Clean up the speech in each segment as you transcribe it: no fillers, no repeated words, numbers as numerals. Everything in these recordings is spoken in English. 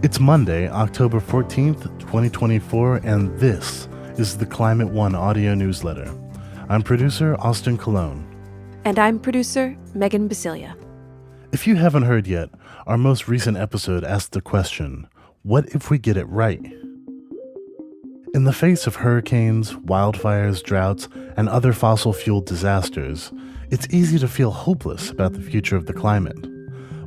It's Monday, October 14th, 2024, and this is the Climate One audio newsletter. I'm producer Austin Colon. And I'm producer Megan Basilia. If you haven't heard yet, our most recent episode asked the question, what if we get it right? In the face of hurricanes, wildfires, droughts, and other fossil-fueled disasters, it's easy to feel hopeless about the future of the climate.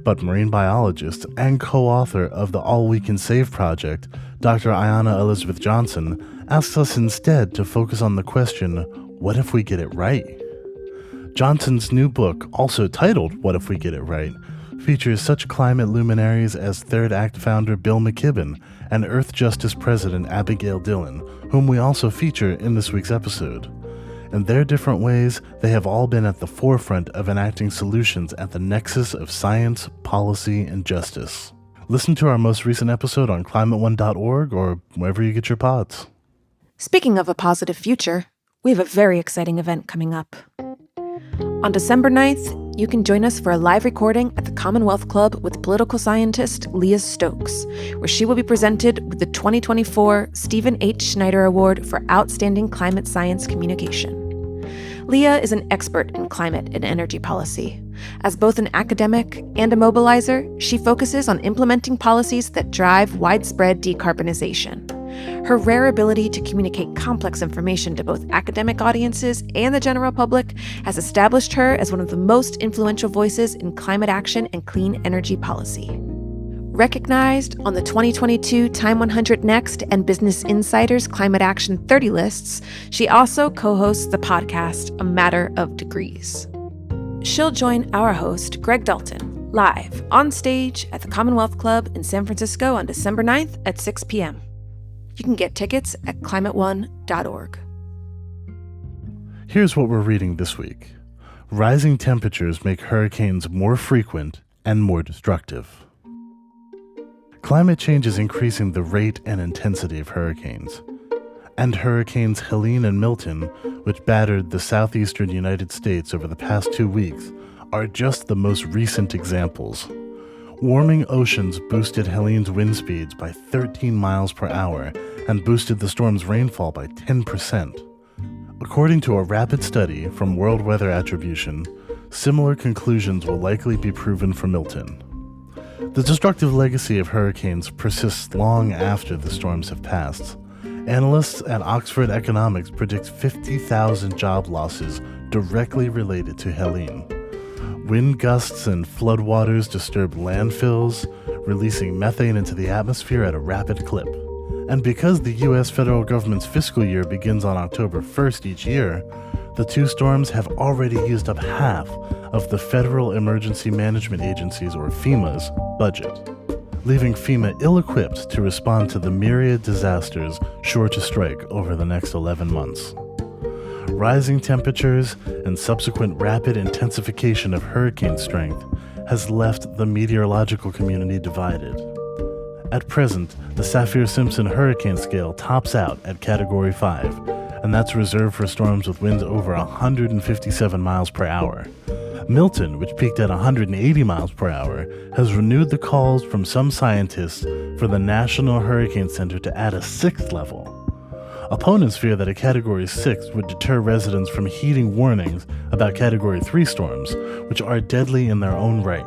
But marine biologist and co-author of the All We Can Save project, Dr. Ayanna Elizabeth Johnson, asks us instead to focus on the question, what if we get it right? Johnson's new book, also titled What If We Get It Right, features such climate luminaries as Third Act founder Bill McKibben and Earth Justice President Abigail Dillon, whom we also feature in this week's episode. In their different ways, they have all been at the forefront of enacting solutions at the nexus of science, policy, and justice. Listen to our most recent episode on climateone.org or wherever you get your pods. Speaking of a positive future, we have a very exciting event coming up. On December 9th, you can join us for a live recording at the Commonwealth Club with political scientist Leah Stokes, where she will be presented with the 2024 Stephen H. Schneider Award for Outstanding Climate Science Communication. Leah is an expert in climate and energy policy. As both an academic and a mobilizer, she focuses on implementing policies that drive widespread decarbonization. Her rare ability to communicate complex information to both academic audiences and the general public has established her as one of the most influential voices in climate action and clean energy policy. Recognized on the 2022 Time 100 Next and Business Insider's Climate Action 30 lists, she also co-hosts the podcast A Matter of Degrees. She'll join our host, Greg Dalton, live on stage at the Commonwealth Club in San Francisco on December 9th at 6 p.m. You can get tickets at climateone.org. Here's what we're reading this week. Rising temperatures make hurricanes more frequent and more destructive. Climate change is increasing the rate and intensity of hurricanes. And hurricanes Helene and Milton, which battered the southeastern United States over the past 2 weeks, are just the most recent examples. Warming oceans boosted Helene's wind speeds by 13 miles per hour and boosted the storm's rainfall by 10%. According to a rapid study from World Weather Attribution, similar conclusions will likely be proven for Milton. The destructive legacy of hurricanes persists long after the storms have passed. Analysts at Oxford Economics predict 50,000 job losses directly related to Helene. Wind gusts and floodwaters disturb landfills, releasing methane into the atmosphere at a rapid clip. And because the U.S. federal government's fiscal year begins on October 1st each year, the two storms have already used up half of the Federal Emergency Management Agency's, or FEMA's, budget, leaving FEMA ill-equipped to respond to the myriad disasters sure to strike over the next 11 months. Rising temperatures and subsequent rapid intensification of hurricane strength has left the meteorological community divided. At present, the Saffir-Simpson hurricane scale tops out at Category 5, and that's reserved for storms with winds over 157 miles per hour. Milton, which peaked at 180 miles per hour, has renewed the calls from some scientists for the National Hurricane Center to add a sixth level. Opponents fear that a Category 6 would deter residents from heeding warnings about Category 3 storms, which are deadly in their own right.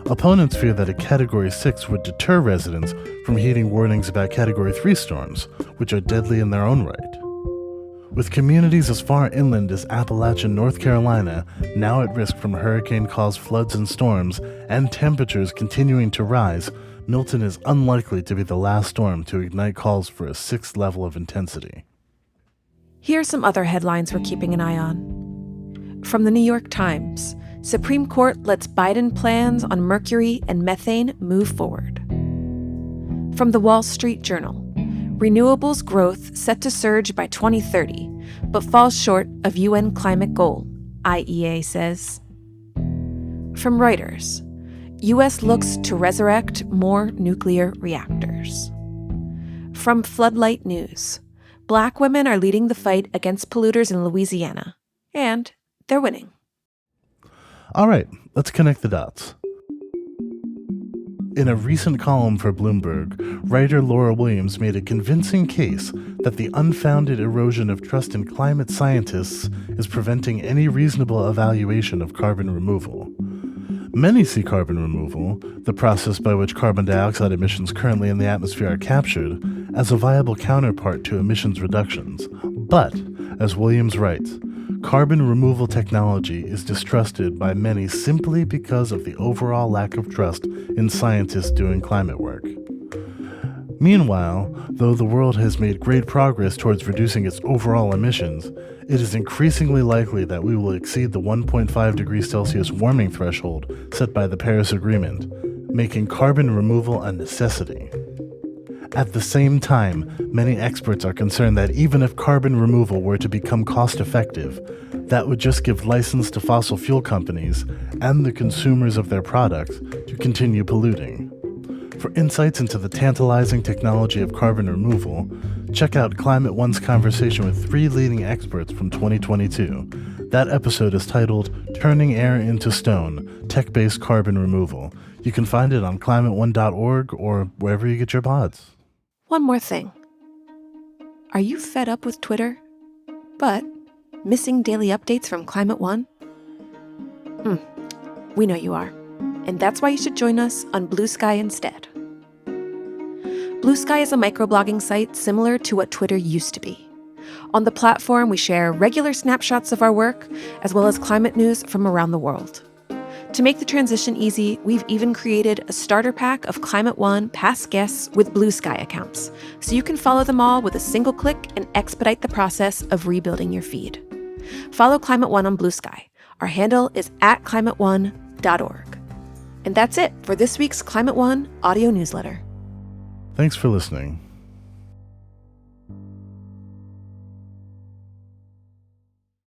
Opponents fear that a Category 6 would deter residents from heeding warnings about Category 3 storms, which are deadly in their own right. With communities as far inland as Appalachia, North Carolina, now at risk from hurricane-caused floods and storms, and temperatures continuing to rise, Milton is unlikely to be the last storm to ignite calls for a sixth level of intensity. Here are some other headlines we're keeping an eye on. From the New York Times, Supreme Court lets Biden plans on mercury and methane move forward. From the Wall Street Journal, renewables growth set to surge by 2030, but falls short of UN climate goal, IEA says. From Reuters, U.S. looks to resurrect more nuclear reactors. From Floodlight News, Black women are leading the fight against polluters in Louisiana, and they're winning. All right, let's connect the dots. In a recent column for Bloomberg, writer Laura Williams made a convincing case that the unfounded erosion of trust in climate scientists is preventing any reasonable evaluation of carbon removal. Many see carbon removal, the process by which carbon dioxide emissions currently in the atmosphere are captured, as a viable counterpart to emissions reductions. But, as Williams writes, carbon removal technology is distrusted by many simply because of the overall lack of trust in scientists doing climate work. Meanwhile, though the world has made great progress towards reducing its overall emissions, it is increasingly likely that we will exceed the 1.5 degrees Celsius warming threshold set by the Paris Agreement, making carbon removal a necessity. At the same time, many experts are concerned that even if carbon removal were to become cost-effective, that would just give license to fossil fuel companies and the consumers of their products to continue polluting. For insights into the tantalizing technology of carbon removal, check out Climate One's conversation with 3 leading experts from 2022. That episode is titled Turning Air into Stone, Tech-Based Carbon Removal. You can find it on climateone.org or wherever you get your pods. One more thing. Are you fed up with Twitter, but missing daily updates from Climate One? We know you are, and that's why you should join us on Blue Sky instead. Blue Sky is a microblogging site similar to what Twitter used to be. On the platform, we share regular snapshots of our work, as well as climate news from around the world. To make the transition easy, we've even created a starter pack of Climate One past guests with Blue Sky accounts, so you can follow them all with a single click and expedite the process of rebuilding your feed. Follow Climate One on Blue Sky. Our handle is @climateone.org. And that's it for this week's Climate One audio newsletter. Thanks for listening.